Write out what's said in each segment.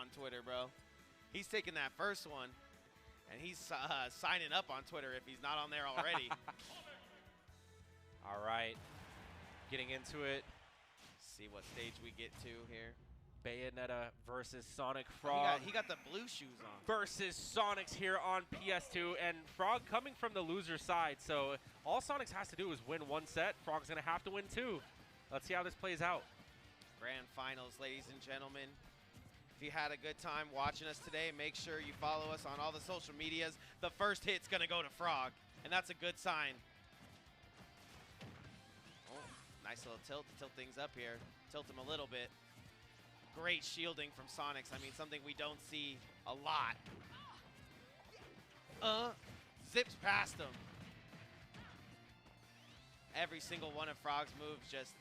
on Twitter, bro. He's taking that first one, and he's signing up on Twitter if he's not on there already. All right, getting into it. See what stage we get to here. Bayonetta versus Sonic Frawg. He got the blue shoes on. Versus Sonix here on PS2, and Frawg coming from the loser side. So all Sonix has to do is win one set. Frog's going to have to win two. Let's see how this plays out. Grand finals, ladies and gentlemen. If you had a good time watching us today, make sure you follow us on all the social medias. The first hit's going to go to Frawg, and that's a good sign. Oh, nice little tilt to tilt things up here. Tilt him a little bit. Great shielding from Sonix. I mean, something we don't see a lot. Zips past him. Every single one of Frawg's moves just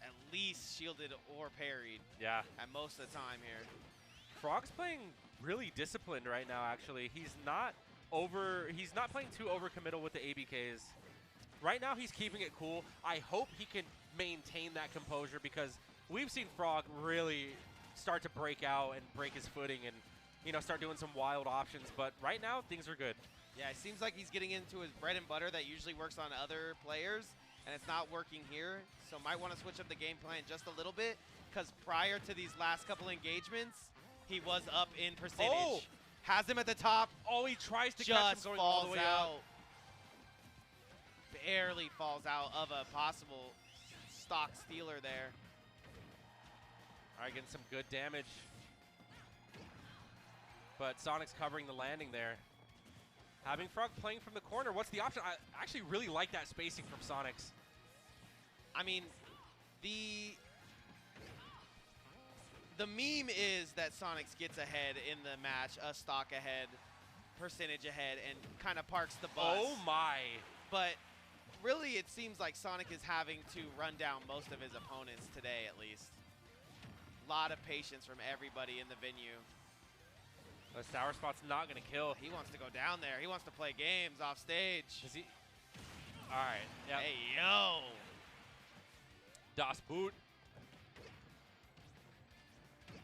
at least shielded or parried. Yeah. At most of the time here. Frawg's playing really disciplined right now, actually. He's not playing too overcommittal with the ABKs. Right now, he's keeping it cool. I hope he can maintain that composure because we've seen Frawg really start to break out and break his footing and, you know, start doing some wild options. But right now, things are good. Yeah, it seems like he's getting into his bread and butter that usually works on other players, and it's not working here. So might want to switch up the game plan just a little bit because prior to these last couple engagements, he was up in percentage. Oh! Has him at the top. Oh, he tries to catch him going all the way out. Barely falls out of a possible stock stealer there. All right, getting some good damage. But Sonic's covering the landing there. Having Frawg playing from the corner, what's the option? I actually really like that spacing from Sonix. I mean, the meme is that Sonix gets ahead in the match, a stock ahead, percentage ahead, and kind of parks the bus. Oh my. But really, it seems like Sonic is having to run down most of his opponents today, at least. A lot of patience from everybody in the venue. The Sour Spot's not going to kill. He wants to go down there. He wants to play games off stage. Is he? All right. Yep. Hey, yo. Das Boot.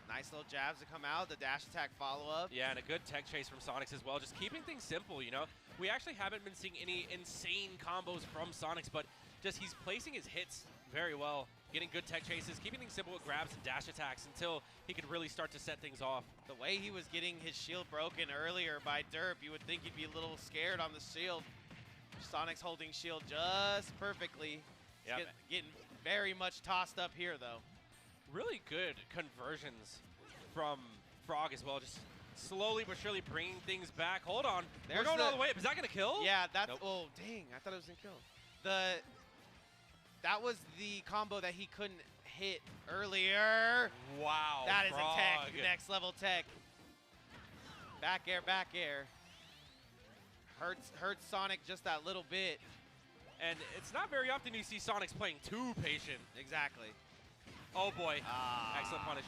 Nice little jabs to come out. The dash attack follow-up. Yeah, and a good tech chase from Sonix as well. Just keeping things simple, you know. We actually haven't been seeing any insane combos from Sonix, but just he's placing his hits very well. Getting good tech chases, keeping things simple with grabs and dash attacks until he could really start to set things off. The way he was getting his shield broken earlier by Derp, you would think he'd be a little scared on the shield. Sonic's holding shield just perfectly. Yep. Getting very much tossed up here, though. Really good conversions from Frawg as well. Just slowly but surely bringing things back. Hold on. We're going all the way up. Is that going to kill? Yeah, that's... Nope. Oh, dang. I thought it was going to kill. That was the combo that he couldn't hit earlier. Wow. That is Frawg. a tech. Next level tech. Back air, back air. Hurts Sonic just that little bit. And it's not very often you see Sonic's playing too patient. Exactly. Oh boy. Excellent punish.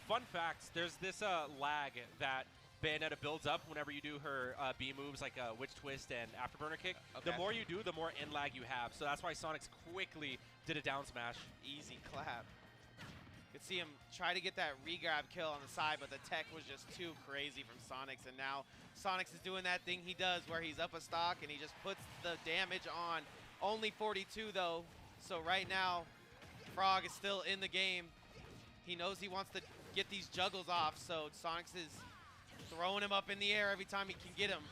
Fun fact, there's this lag that Bayonetta builds up whenever you do her B moves like Witch Twist and Afterburner Kick. Okay. The more you do, the more end lag you have. So that's why Sonix quickly did a down smash. Easy clap. You could see him try to get that regrab kill on the side, but the tech was just too crazy from Sonix. And now Sonix is doing that thing he does where he's up a stock and he just puts the damage on. Only 42 though. So right now, Frawg is still in the game. He knows he wants to get these juggles off, so Sonix is throwing him up in the air every time he can get him.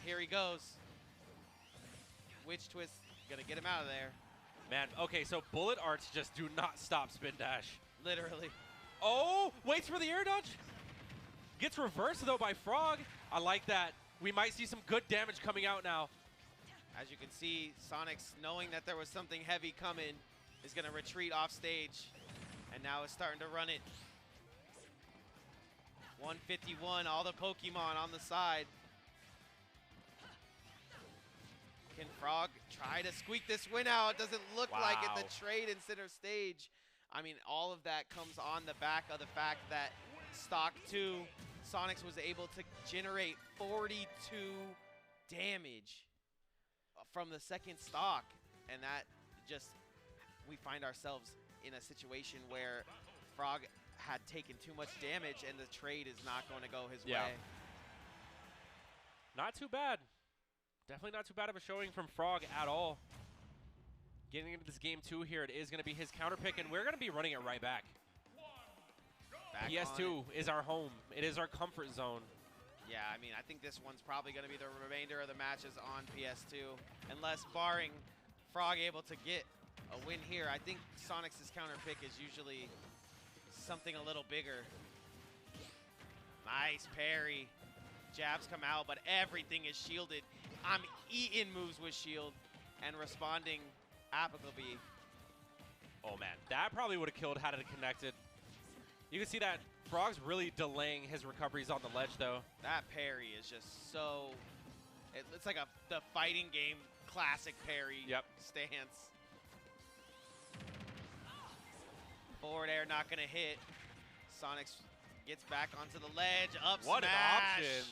Here he goes. Witch Twist, gonna get him out of there. Man, okay, so bullet arts just do not stop spin dash. Literally. Oh, waits for the air dodge. Gets reversed though by Frawg. I like that. We might see some good damage coming out now. As you can see, Sonix, knowing that there was something heavy coming, is gonna retreat off stage. And now is starting to run it. 151, all the Pokemon on the side. Can Frawg try to squeak this win out? It doesn't look like it. The trade in center stage. I mean, all of that comes on the back of the fact that stock 2, Sonix was able to generate 42 damage from the second stock. And that just, we find ourselves in a situation where Frawg had taken too much damage, and the trade is not going to go his Yeah. way. Not too bad. Definitely not too bad of a showing from Frawg at all. Getting into this game 2 here, it is going to be his counter pick, and we're going to be running it right back. Back PS2 is our home. It is our comfort zone. Yeah, I mean, I think this one's probably going to be the remainder of the matches on PS2, unless barring Frawg able to get a win here. I think Sonix's counter pick is usually something a little bigger. Nice parry. Jabs come out, but everything is shielded. I'm eating moves with shield and responding applicably. Oh, man. That probably would have killed had it connected. You can see that Frawg's really delaying his recoveries on the ledge, though. That parry is just so... It's like the fighting game classic parry stance. Forward air not going to hit. Sonix gets back onto the ledge. Up What smash. an option.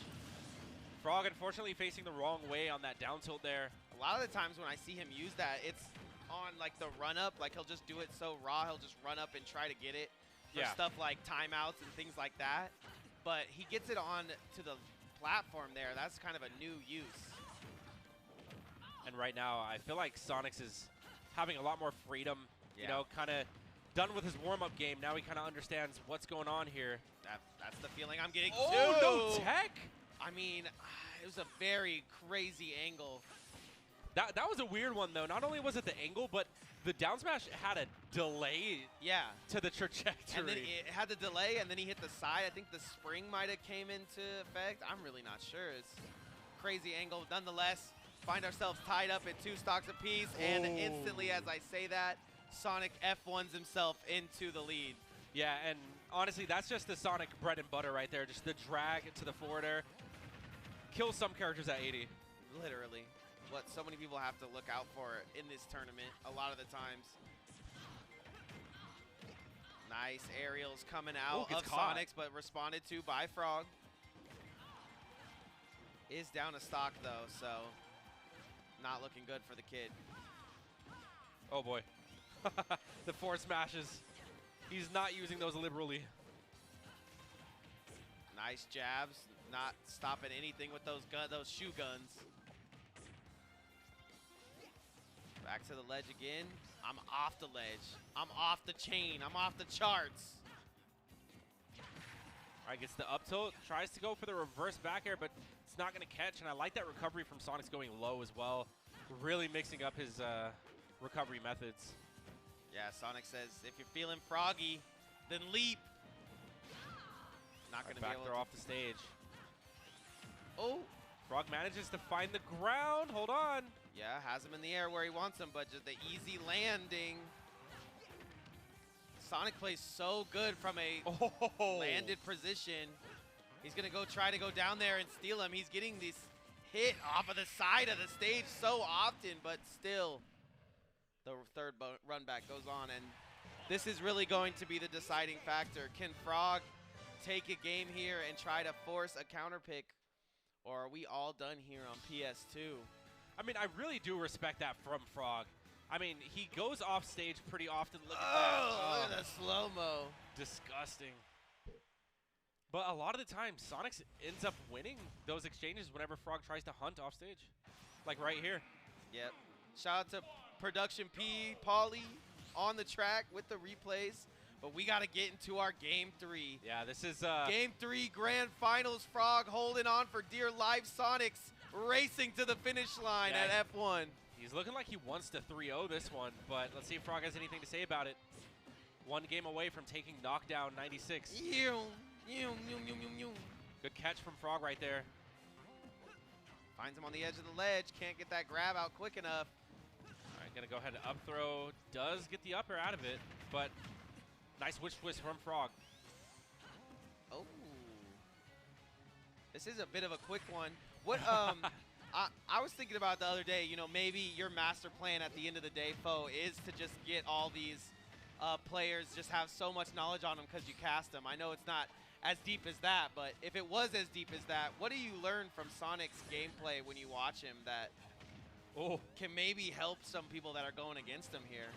Frawg, unfortunately, facing the wrong way on that down tilt there. A lot of the times when I see him use that, it's on like the run up. Like he'll just do it so raw. He'll just run up and try to get it for stuff like timeouts and things like that. But he gets it on to the platform there. That's kind of a new use. And right now, I feel like Sonix is having a lot more freedom. You know, kind of done with his warm-up game. Now he kind of understands what's going on here. That's the feeling I'm getting Oh, too. no tech? I mean, it was a very crazy angle. That was a weird one, though. Not only was it the angle, but the down smash had a delay to the trajectory. And then it had the delay, and then he hit the side. I think the spring might have came into effect. I'm really not sure. It's crazy angle. Nonetheless, find ourselves tied up at 2 stocks apiece, and instantly as I say that, Sonic F1s himself into the lead. Yeah, and honestly, that's just the Sonic bread and butter right there. Just the drag to the forward air. Kills some characters at 80. Literally. What so many people have to look out for in this tournament a lot of the times. Nice aerials coming out of Sonix, but responded to by Frawg. Is down a stock, though, so not looking good for the kid. Oh, boy. The forward smashes. He's not using those liberally. Nice jabs. Not stopping anything with those shoe guns. Back to the ledge again. I'm off the ledge. I'm off the chain. I'm off the charts. All right, gets the up tilt. Tries to go for the reverse back air, but it's not going to catch. And I like that recovery from Sonix going low as well. Really mixing up his recovery methods. Yeah, Sonix says, if you're feeling froggy, then leap. Not going to be able to. Back throw off the stage. Oh. Frawg manages to find the ground. Hold on. Yeah, has him in the air where he wants him, but just the easy landing. Sonic plays so good from a landed position. He's going to try to go down there and steal him. He's getting this hit off of the side of the stage so often, but still the third run back goes on. And this is really going to be the deciding factor. Can Frawg take a game here and try to force a counter pick, or are we all done here on PS2? I mean, I really do respect that from Frawg. I mean, he goes off stage pretty often. Look at that. Look at the slow-mo. Disgusting. But a lot of the time, Sonix ends up winning those exchanges whenever Frawg tries to hunt off stage. Like right here. Yep. Shout out to Production P, Pauly on the track with the replays. But we got to get into our Game 3. Yeah, this is... Game 3 Grand Finals. Frawg holding on for dear life. Sonix racing to the finish line at F1. He's looking like he wants to 3-0 this one, but let's see if Frawg has anything to say about it. One game away from taking Knockdown 96. Good catch from Frawg right there. Finds him on the edge of the ledge. Can't get that grab out quick enough. All right, going to go ahead and up throw. Does get the upper out of it, but nice witch twist from Frawg. Oh. This is a bit of a quick one. What I was thinking about the other day, you know, maybe your master plan at the end of the day, Fo, is to just get all these players, just have so much knowledge on them because you cast them. I know it's not as deep as that, but if it was as deep as that, what do you learn from Sonic's gameplay when you watch him that can maybe help some people that are going against him here?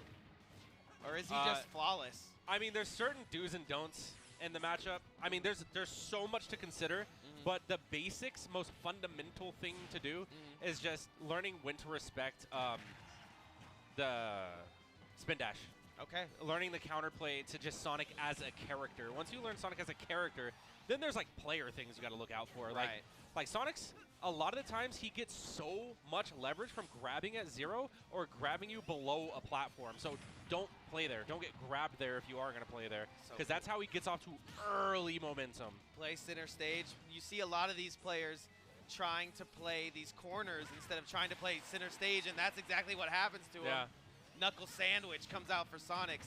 Or is he just flawless? I mean, there's certain do's and don'ts in the matchup. I mean, there's so much to consider, but the basics, most fundamental thing to do is just learning when to respect the spin dash. Okay. Learning the counterplay to just Sonic as a character. Once you learn Sonic as a character, then there's like player things you got to look out for. Right. Like Sonic's, a lot of the times he gets so much leverage from grabbing at 0 or grabbing you below a platform. So don't play there. Don't get grabbed there if you are going to play there, because that's how he gets off to early momentum. Play center stage. You see a lot of these players trying to play these corners instead of trying to play center stage, and that's exactly what happens to him. Knuckle sandwich comes out for Sonix,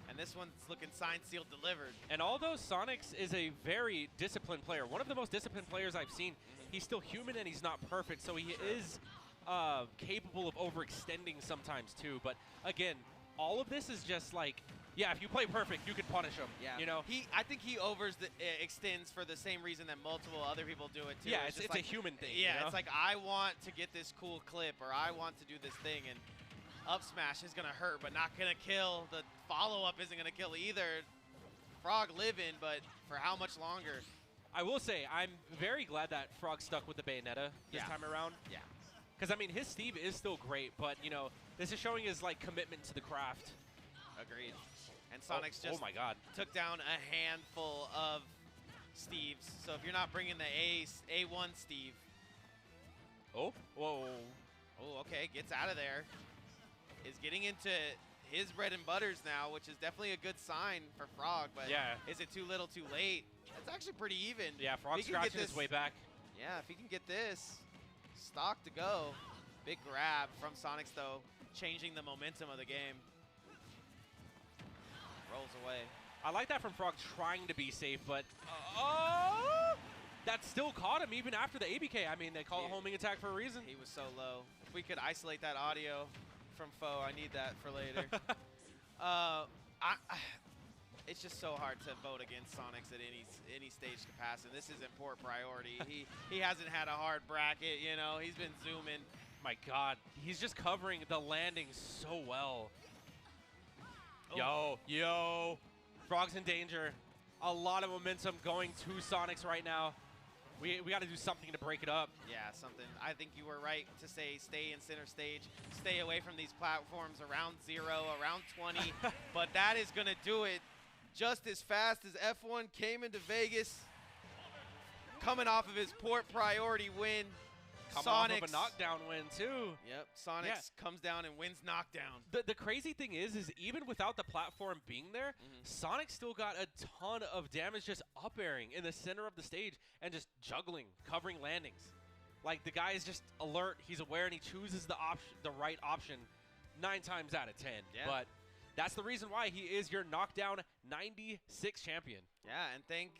and this one's looking signed, sealed, delivered. And although Sonix is a very disciplined player, one of the most disciplined players I've seen, he's still human and he's not perfect, so he is capable of overextending sometimes too. But again, all of this is just like, yeah, if you play perfect, you can punish him. Yeah, you know. I think he extends for the same reason that multiple other people do it too. Yeah, it's like, a human thing. Yeah, you know? it's like, I want to get this cool clip, or I want to do this thing, and up smash is going to hurt, but not going to kill. The follow-up isn't going to kill either. Frawg living, but for how much longer? I will say, I'm very glad that Frawg stuck with the Bayonetta this time around. Yeah. Because, I mean, his Steve is still great, but, you know, this is showing his, like, commitment to the craft. Agreed. And Sonix just took down a handful of Steves. So if you're not bringing the A1 Steve. Oh, whoa. Oh, okay, gets out of there. Is getting into his bread and butters now, which is definitely a good sign for Frawg, but is it too little too late? It's actually pretty even. Yeah, Frog's scratching his way back. Yeah, if he can get this, stock to go. Big grab from Sonix, though, changing the momentum of the game. Rolls away. I like that from Frawg trying to be safe, but that still caught him even after the ABK. I mean, they call it homing attack for a reason. He was so low. If we could isolate that audio from Foe, I need that for later. It's just so hard to vote against Sonix at any stage to pass, and this is import priority. He hasn't had a hard bracket, you know. He's been zooming. My God, he's just covering the landing so well. Oh. Yo, Frog's in danger. A lot of momentum going to Sonix right now. We got to do something to break it up. Yeah, something. I think you were right to say stay in center stage, stay away from these platforms around 0, around 20. But that is going to do it just as fast as F1 came into Vegas, coming off of his port priority win. Coming off of a knockdown win, too. Yep, Sonix comes down and wins knockdown. The crazy thing is even without the platform being there, Sonix still got a ton of damage just up airing in the center of the stage and just juggling, covering landings. Like, the guy is just alert, he's aware, and he chooses the right option 9 times out of 10. Yeah. But that's the reason why he is your Knockdown 96 champion. Yeah, and thank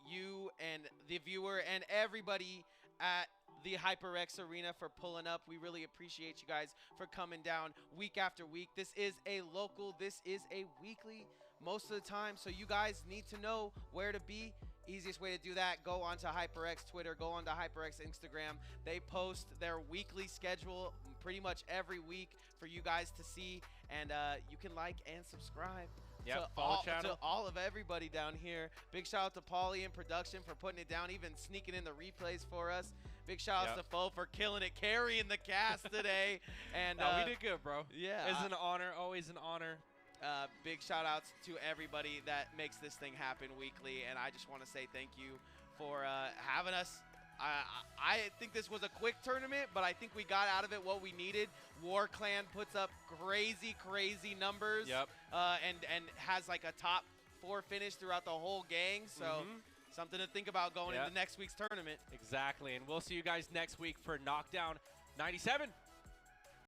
you and the viewer and everybody at the HyperX Arena for pulling up. We really appreciate you guys for coming down week after week. This is a local, this is a weekly most of the time, so you guys need to know where to be. Easiest way to do that, go onto HyperX Twitter, go onto HyperX Instagram. They post their weekly schedule pretty much every week for you guys to see, and you can like and subscribe. Yep, follow channel. To all of everybody down here. Big shout out to Paulie in production for putting it down, even sneaking in the replays for us. Big shout outs to Foe for killing it, carrying the cast today. And we did good, bro. Yeah. It's an honor, always an honor. Big shout outs to everybody that makes this thing happen weekly. And I just want to say thank you for having us. I think this was a quick tournament, but I think we got out of it what we needed. War Clan puts up crazy, crazy numbers. Yep. And has like a top 4 finish throughout the whole gang. So something to think about going into next week's tournament. Exactly. And we'll see you guys next week for Knockdown 97.